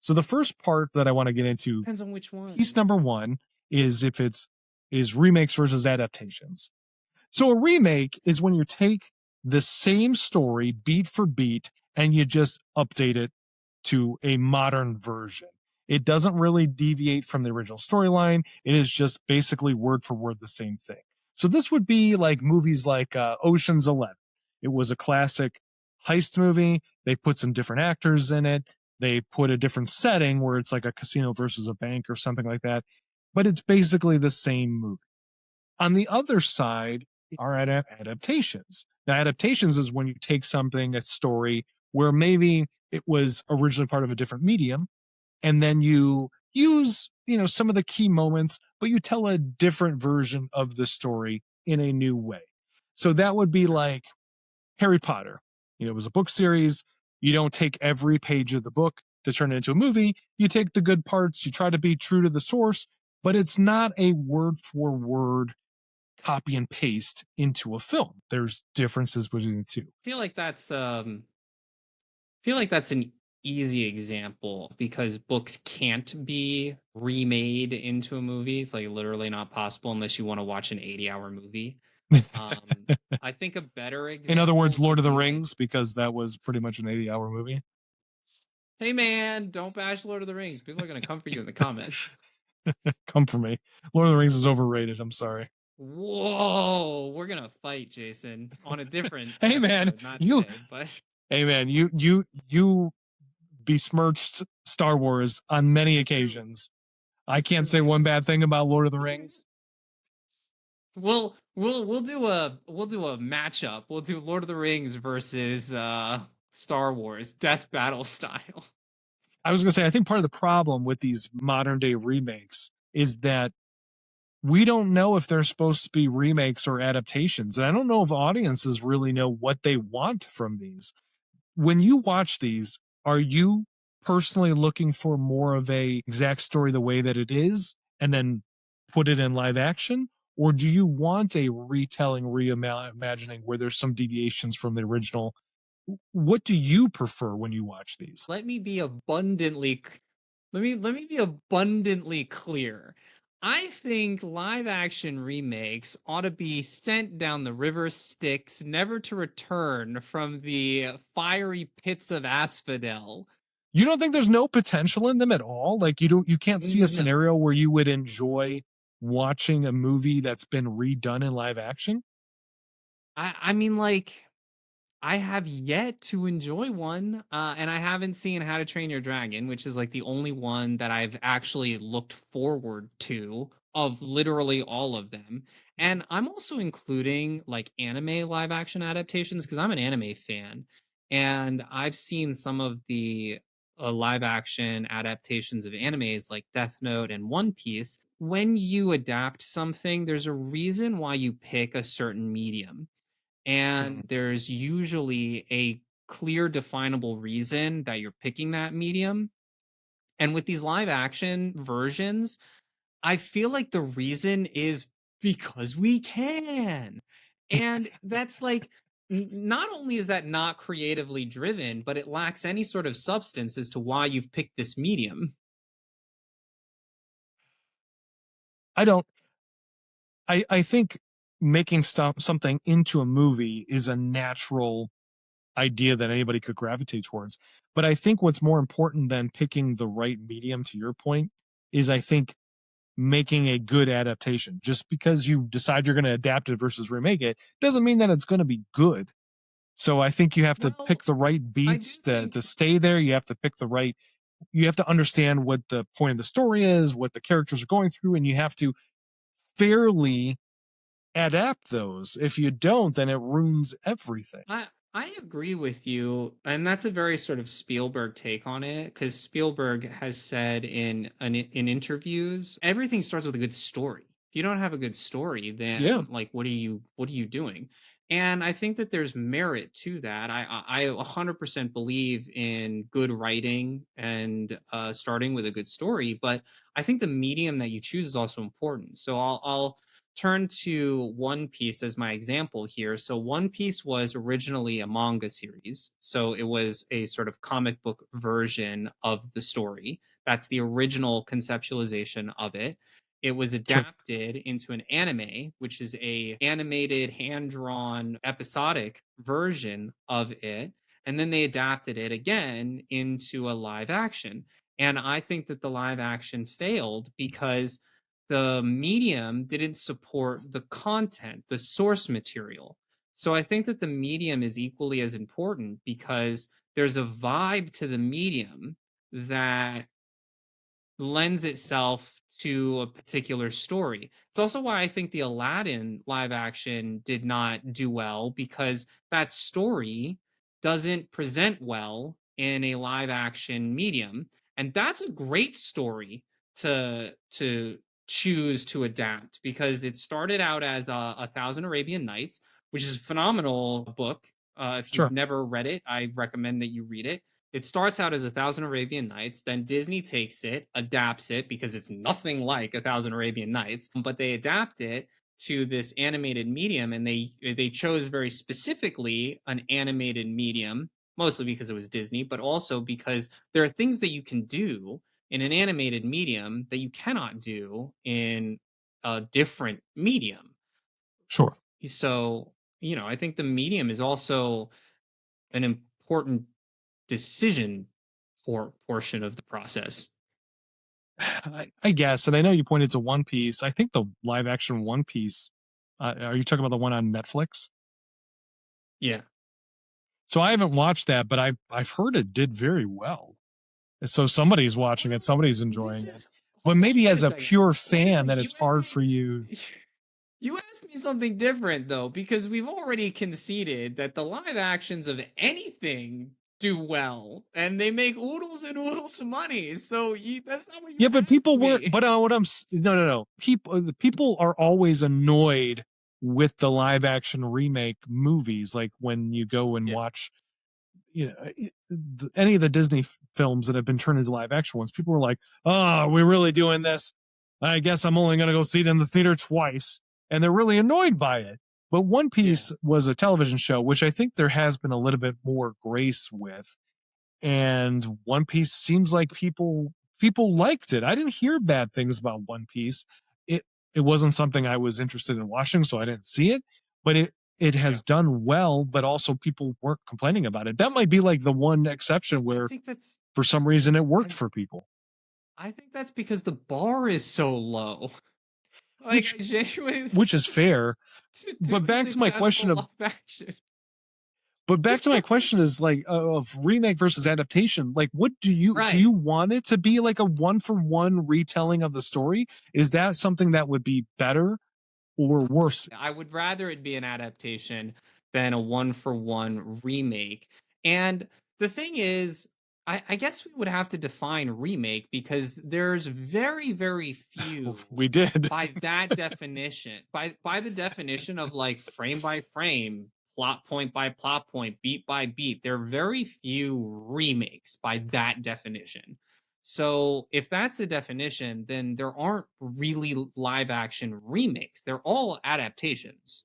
So the first part that I want to get into, Depends on which piece one. number one, is if it's is remakes versus adaptations. So a remake is when you take the same story beat for beat and you just update it to a modern version. It doesn't really deviate from the original storyline. It is just basically word for word the same thing. So this would be like movies like Ocean's 11. It was a classic heist movie. They put some different actors in it. They put a different setting where it's like a casino versus a bank or something like that. But it's basically the same movie. On the other side are adaptations. Now, adaptations is when you take something, a story, where maybe it was originally part of a different medium, and then you use, some of the key moments, but you tell a different version of the story in a new way. So that would be like Harry Potter. It was a book series. You don't take every page of the book to turn it into a movie. You take the good parts, you try to be true to the source, but it's not a word for word copy and paste into a film. There's differences between the two. Feel like that's an easy example because books can't be remade into a movie. It's like literally not possible unless you want to watch an 80-hour movie. Um, I think a better In other words, example Lord would of the be like, Rings, because that was pretty much an 80-hour movie. hey man, don't bash Lord of the Rings. People are gonna come for you in the comments. Come for me. Lord of the Rings is overrated. I'm sorry. Whoa, we're gonna fight, Jason, on a different Hey man, episode, not you today. But hey man, you besmirched Star Wars on many it's true. occasions. I It's can't true. say one bad thing about Lord of the Rings. We'll do a matchup. We'll do Lord of the Rings versus Star Wars, death battle style. I was going to say, I think part of the problem with these modern day remakes is that we don't know if they're supposed to be remakes or adaptations. And I don't know if audiences really know what they want from these. When you watch these, are you personally looking for more of a exact story the way that it is and then put it in live action? Or do you want a retelling, reimagining where there's some deviations from the original? What do you prefer when you watch these? Let me be abundantly let me be abundantly clear. I think live action remakes ought to be sent down the river Styx, never to return from the fiery pits of asphodel. You don't think there's no potential in them at all? Like you can't see a No. scenario where you would enjoy watching a movie that's been redone in live action? I mean, like, I have yet to enjoy one, and I haven't seen How to Train Your Dragon, which is like the only one that I've actually looked forward to of literally all of them. And I'm also including like anime live action adaptations because I'm an anime fan, and I've seen some of the live action adaptations of animes like Death Note and One Piece. When you adapt something, there's a reason why you pick a certain medium, and Mhm. there's usually a clear definable reason that you're picking that medium. And with these live action versions, I feel like the reason is because we can. And that's like, not only is that not creatively driven, but it lacks any sort of substance as to why you've picked this medium. I don't I think making something into a movie is a natural idea that anybody could gravitate towards. But I think what's more important than picking the right medium, to your point, is I think making a good adaptation. Just because you decide you're going to adapt it versus remake it doesn't mean that it's going to be good. So I think you have to pick Well, the right I do beats to think stay there. You have to pick the right, you have to understand what the point of the story is, what the characters are going through, and you have to fairly adapt those. If you don't, then it ruins everything. I agree with you, and that's a very sort of Spielberg take on it, because Spielberg has said in interviews, everything starts with a good story. If you don't have a good story, Yeah. then like what are you doing? And I think that there's merit to that. I 100% believe in good writing and starting with a good story, but I think the medium that you choose is also important. So I'll turn to One Piece as my example here. So One Piece was originally a manga series. So it was a sort of comic book version of the story. That's the original conceptualization of it. It was Sure. adapted into an anime, which is a animated, hand-drawn, episodic version of it. And then they adapted it again into a live action. And I think that the live action failed because the medium didn't support the content, the source material. So I think that the medium is equally as important because there's a vibe to the medium that lends itself to a particular story. It's also why I think the Aladdin live action did not do well because that story doesn't present well in a live action medium. And that's a great story to choose to adapt because it started out as a Thousand Arabian Nights, which is a phenomenal book. If you've Sure. never read it, I recommend that you read it. It starts out as A Thousand Arabian Nights, then Disney takes it, adapts it because it's nothing like A Thousand Arabian Nights, but they adapt it to this animated medium, and they chose very specifically an animated medium, mostly because it was Disney, but also because there are things that you can do in an animated medium that you cannot do in a different medium. Sure. So, I think the medium is also an important decision portion of the process. I guess, and I know you pointed to One Piece. I think the live action One Piece. Are you talking about the one on Netflix? Yeah. So I haven't watched that, but I've heard it did very well. So somebody's watching it, Well, somebody's this enjoying it. is But hold on, maybe wait a as a second. pure Wait a fan, second. that it's hard for you. You asked me something different though, because we've already conceded that the live actions of anything do well, and they make oodles and oodles of money. So that's not what you Yeah, but asked people weren't. me. But no, no, no. People are always annoyed with the live action remake movies. Like when you go and Yeah, watch, any of the Disney films that have been turned into live action ones, people were like, "Oh, are we really doing this? I guess I'm only going to go see it in the theater twice," and they're really annoyed by it. But One yeah. Piece was a television show, which I think there has been a little bit more grace with, and One Piece seems like people liked it. I didn't hear bad things about One Piece. It it wasn't something I was interested in watching, so I didn't see it. But it Yeah. has done well, but also people weren't complaining about it. That might be like the one exception I where think that's for some reason it worked I for people. I think that's because the bar is so low. Like Which I genuinely which is fair. to do But a back to my question successful of live action. but back to my question is like of remake versus adaptation. Like, what do Right. you want it to be like a one for one retelling of the story? Is that something that would be better or worse? I would rather it be an adaptation than a one for one remake. And the thing is, I guess we would have to define remake because there's very, very few We did. by that definition, by the definition of like frame by frame, plot point by plot point, beat by beat, there are very few remakes by that definition. So if that's the definition, then there aren't really live action remakes. They're all adaptations.